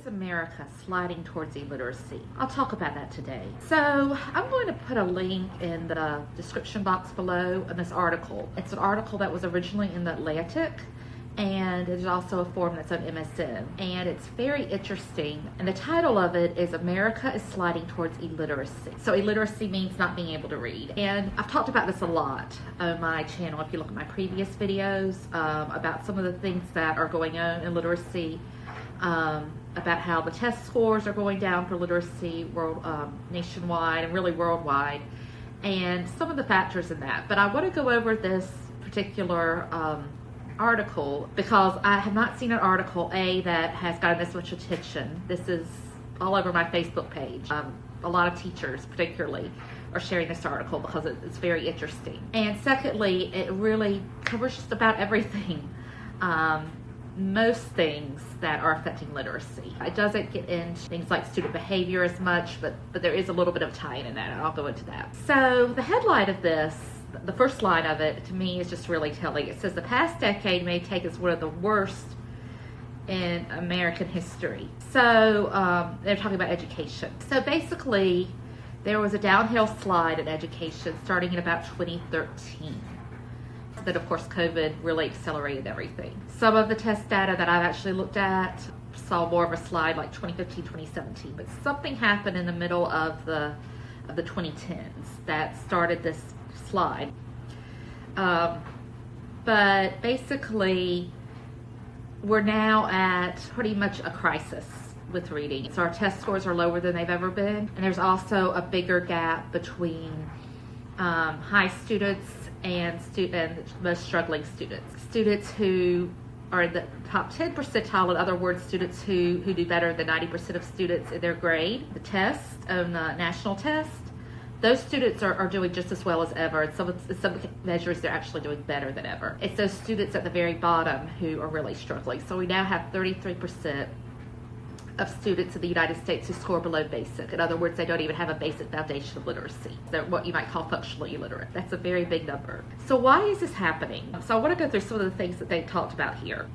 is America sliding towards illiteracy? I'll talk about that today. So I'm going to put a link in the description box below in this article. It's an article that was originally in the Atlantic, and there's also a forum that's on MSN, and it's very interesting, and the title of it is America is Sliding Towards Illiteracy. So illiteracy means not being able to read, and I've talked about this a lot on my channel if you look at my previous videos about some of the things that are going on in literacy, about how the test scores are going down for literacy nationwide and really worldwide, and some of the factors in that. But I want to go over this particular article because I have not seen an article that has gotten this much attention. This is all over my Facebook page. A lot of teachers particularly are sharing this article because it's very interesting. And secondly, it really covers just about everything. Most things that are affecting literacy. It doesn't get into things like student behavior as much, but there is a little bit of tie-in in that, and I'll go into that. So the headline of this, the first line of it, to me, is just really telling. It says, the past decade may take as one of the worst in American history. So they're talking about education. So basically, there was a downhill slide in education starting in about 2013. That, of course, COVID really accelerated everything. Some of the test data that I've actually looked at saw more of a slide like 2015, 2017, but something happened in the middle of the 2010s that started this slide. But basically, we're now at pretty much a crisis with reading. So our test scores are lower than they've ever been, and there's also a bigger gap between high students and most struggling students. Students who are in the top 10 percentile, in other words, students who do better than 90% of students in their grade, the test, on the national test, those students are doing just as well as ever. In some measures, they're actually doing better than ever. It's those students at the very bottom who are really struggling. So we now have 33% of students in the United States who score below basic. In other words, they don't even have a basic foundation of literacy. They're what you might call functionally illiterate. That's a very big number. So why is this happening? So I want to go through some of the things that they talked about here.